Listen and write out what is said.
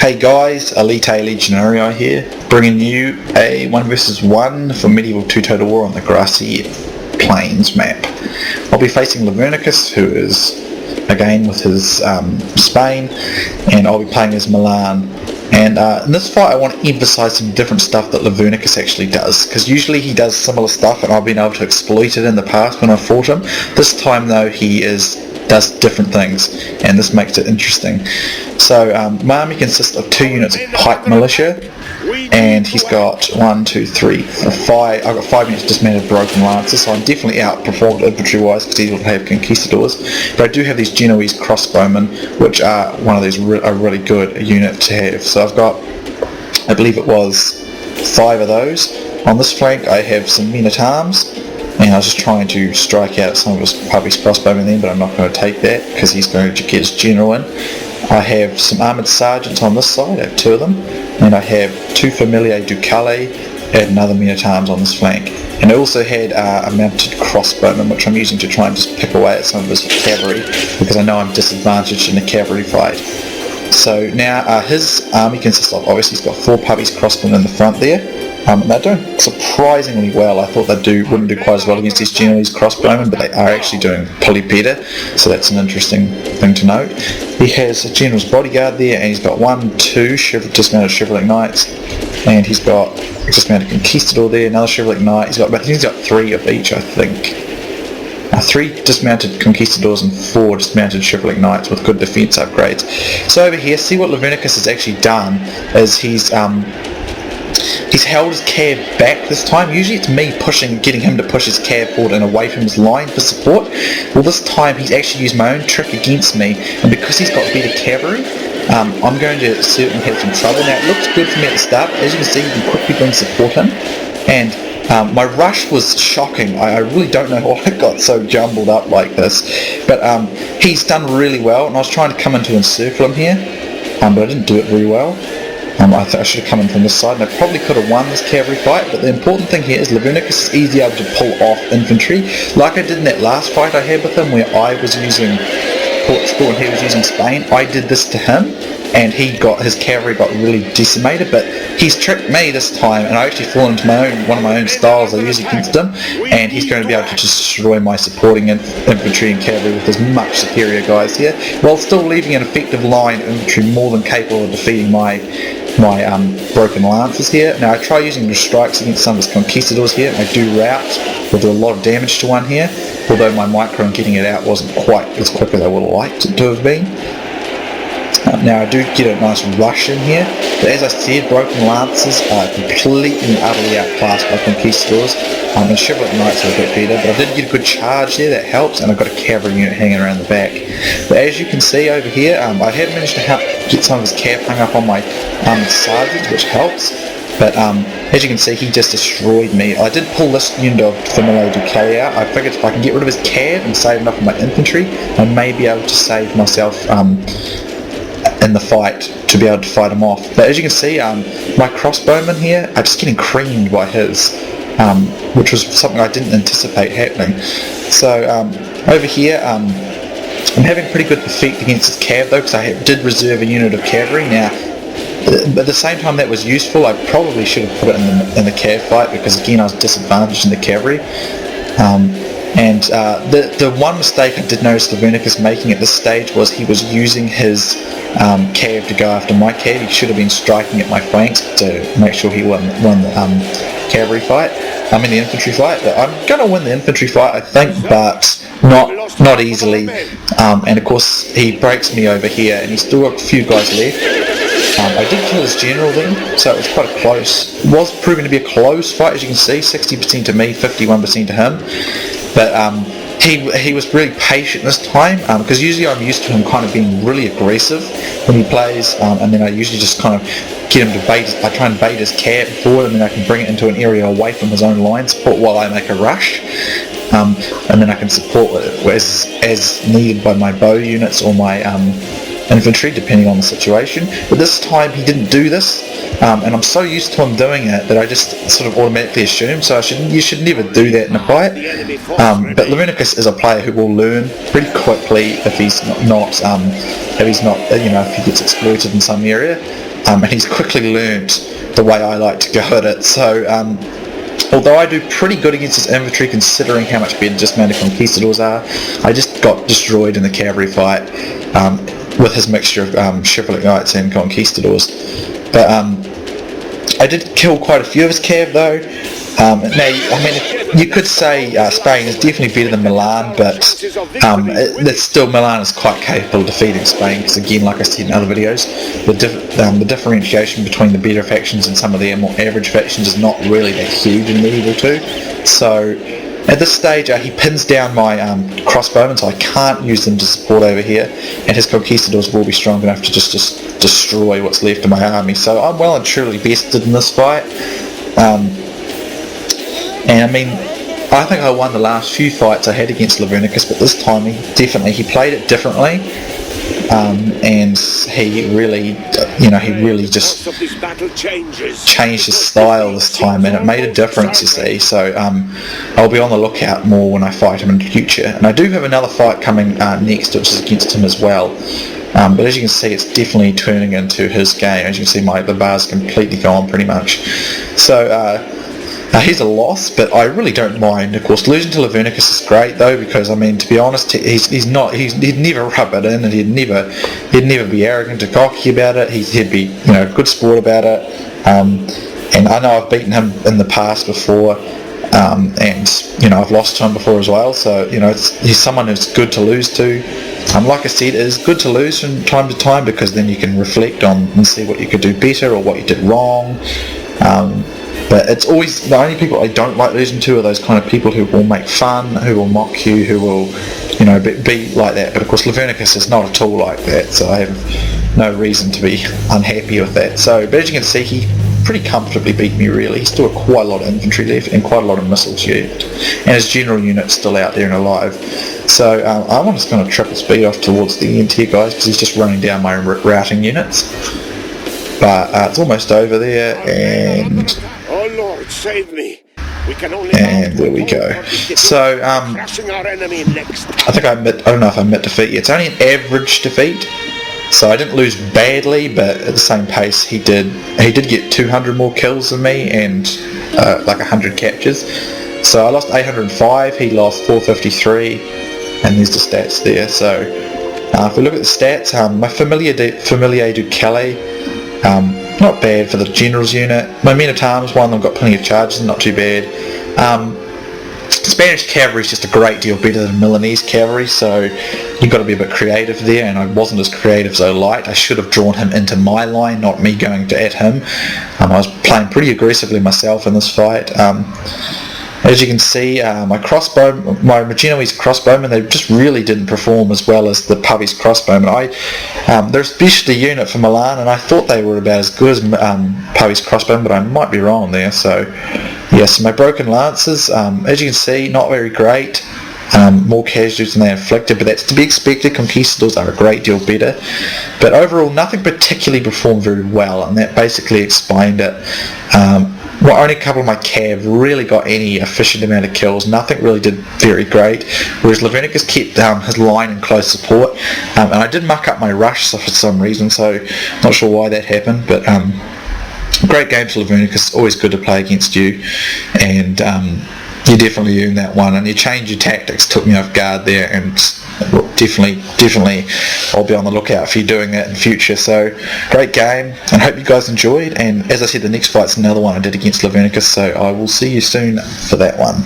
Hey guys, Elite Legionary here, bringing you a 1 vs 1 for Medieval 2 Total War on the Grassy Plains map. I'll be facing Lavernicus, who is, again, with his Spain, and I'll be playing as Milan. And in this fight I want to emphasise some different stuff that Lavernicus actually does, because usually he does similar stuff and I've been able to exploit it in the past when I've fought him. This time though he does different things, and this makes it interesting. So my army consists of 2 units of pike militia, and he's got 1, 2, 3, 5. I've got 5 units dismounted broken lancers, so I'm definitely outperformed infantry wise because he will have conquistadors. But I do have these Genoese crossbowmen, which are one of these a really good unit to have. So I've got, I believe it was 5 of those. On this flank I have some men at arms, and I was just trying to strike out some of his puppies crossbowmen then, but I'm not going to take that because he's going to get his general in. I have some armoured sergeants on this side, I have 2 of them, and I have 2 familiae ducale and another men-at-arms on this flank. And I also had a mounted crossbowman, which I'm using to try and just pick away at some of his cavalry, because I know I'm disadvantaged in the cavalry fight. So now his army consists of, obviously he's got 4 puppies crossbowmen in the front there. They're doing surprisingly well. I thought wouldn't do quite as well against these Genoese crossbowmen, but they are actually doing pretty better, so that's an interesting thing to note. He has a general's bodyguard there, and he's got 1, 2 dismounted chivalric knights, and he's got a dismounted conquistador there, another chivalric knight. He's got 3 of each, I think. 3 dismounted conquistadors and 4 dismounted chivalric knights with good defence upgrades. So over here, see what Lavernicus has actually done is he's held his cav back this time. Usually it's me getting him to push his cav forward and away from his line for support. Well, this time he's actually used my own trick against me, and because he's got better cavalry, I'm going to certainly have some trouble. Now it looks good for me at the start, but as you can see, he can quickly bring support in, and my rush was shocking. I really don't know why it got so jumbled up like this, but he's done really well, and I was trying to come in to encircle him here, but I didn't do it very well. I should have come in from this side, and I probably could have won this cavalry fight, but the important thing here is Lavernicus is easy able to pull off infantry, like I did in that last fight I had with him where I was using Portugal and he was using Spain. I did this to him, and his cavalry got really decimated, but he's tricked me this time, and I actually fall into one of my own styles I use against him, and he's going to be able to destroy my supporting infantry and cavalry with his much superior guys here, while still leaving an effective line of infantry more than capable of defeating my broken lancers here. Now I try using the strikes against some of his conquistadors here, and I do rout. We'll do a lot of damage to one here, although my micro and getting it out wasn't quite as quick as I would have liked it to have been. Now I do get a nice rush in here, but as I said, broken lancers are completely and utterly outclassed by conquistadors, and chivalric knights are a bit better, but I did get a good charge there, that helps, and I've got a cavalry unit hanging around the back. But as you can see over here, I have managed to get some of his cav hung up on my sergeants, which helps, but as you can see, he just destroyed me. I did pull this unit of familiae ducale out. I figured if I can get rid of his cav and save enough of my infantry, I may be able to save myself in the fight to be able to fight him off. But as you can see, my crossbowmen here are just getting creamed by his, which was something I didn't anticipate happening. So over here, I'm having pretty good defeat against his cav though, because I did reserve a unit of cavalry. Now, at the same time that was useful, I probably should have put it in the cav fight, because again I was disadvantaged in the cavalry. And the one mistake I did notice Lavernicus making at this stage was he was using his cav to go after my cav. He should have been striking at my flanks to make sure he won the cavalry fight. The infantry fight. But I'm going to win the infantry fight, I think, but not easily. And of course he breaks me over here, and he's still got a few guys left. I did kill his general then, so it was quite close. It was proving to be a close fight, as you can see, 60% to me, 51% to him. But he was really patient this time, because usually I'm used to him kind of being really aggressive when he plays, and then I usually just kind of get him to I try and bait his cav forward, and then I can bring it into an area away from his own line support while I make a rush. And then I can support it as needed by my bow units or my infantry, depending on the situation. But this time he didn't do this. and I'm so used to him doing it that I just sort of automatically assume, so you should never do that in a fight. But Lavernicus is a player who will learn pretty quickly if he's not if he gets exploited in some area, and he's quickly learnt the way I like to go at it. So although I do pretty good against his infantry considering how much better dismounted conquistadors are, I just got destroyed in the cavalry fight with his mixture of chivalric knights and conquistadors. But I did kill quite a few of his cav though. You could say Spain is definitely better than Milan, but it's still Milan is quite capable of defeating Spain, because again, like I said in other videos, the differentiation between the better factions and some of the more average factions is not really that huge in Medieval 2. So at this stage he pins down my crossbowmen, so I can't use them to support over here, and his conquistadors will be strong enough to just destroy what's left of my army. So I'm well and truly bested in this fight. And I mean, I think I won the last few fights I had against Lavernicus, but this time he played it differently, and he really just changed his style this time, and it made a difference, you see. So I'll be on the lookout more when I fight him in the future. And I do have another fight coming next, which is against him as well. But as you can see, it's definitely turning into his game. As you can see, the bar's completely gone pretty much. So he's a loss, but I really don't mind. Of course, losing to Lavernicus is great though, because I mean, to be honest, he'd never rub it in, and he'd never be arrogant or cocky about it. He'd be good sport about it. And I know I've beaten him in the past before, and I've lost to him before as well. So he's someone who's good to lose to. Like I said, it is good to lose from time to time, because then you can reflect on and see what you could do better or what you did wrong. But it's always, the only people I don't like losing to are those kind of people who will make fun, who will mock you, who will, be like that. But of course, Lavernicus is not at all like that, so I have no reason to be unhappy with that. So, but as you can see, he pretty comfortably beat me really. He's still got quite a lot of infantry left and quite a lot of missiles left, and his general unit's still out there and alive. So I'm just going to triple speed off towards the end here, guys, because he's just running down my routing units. But it's almost over there, and Lord, save me. We can only and there we go. So I think I don't know if I admit defeat yet. It's only an average defeat, so I didn't lose badly, but at the same pace he did get 200 more kills than me, and like 100 captures. So I lost 805, he lost 453, and there's the stats there. So if we look at the stats, my Familiar du Calais, not bad for the general's unit. My men at arms, one of them got plenty of charges, not too bad. Spanish cavalry is just a great deal better than Milanese cavalry, so you've got to be a bit creative there, and I wasn't as creative as I liked. I should have drawn him into my line, not me going at him. I was playing pretty aggressively myself in this fight. As you can see, my Genoese crossbowmen, they just really didn't perform as well as the Pavese crossbowmen. They're a specialty unit for Milan, and I thought they were about as good as Pavese crossbowmen, but I might be wrong there. So, yes, my broken lances, as you can see, not very great. More casualties than they inflicted, but that's to be expected. Conquistadors are a great deal better. But overall, nothing particularly performed very well, and that basically explained it. Only a couple of my cav really got any efficient amount of kills. Nothing really did very great, whereas Lavernicus kept his line in close support, and I did muck up my rush for some reason, so not sure why that happened, but great game to Lavernicus. Always good to play against you, and you definitely earned that one, and you changed your tactics, took me off guard there, and definitely I'll be on the lookout for you doing that in future. So great game, and hope you guys enjoyed, and as I said, the next fight's another one I did against Lavernicus, so I will see you soon for that one.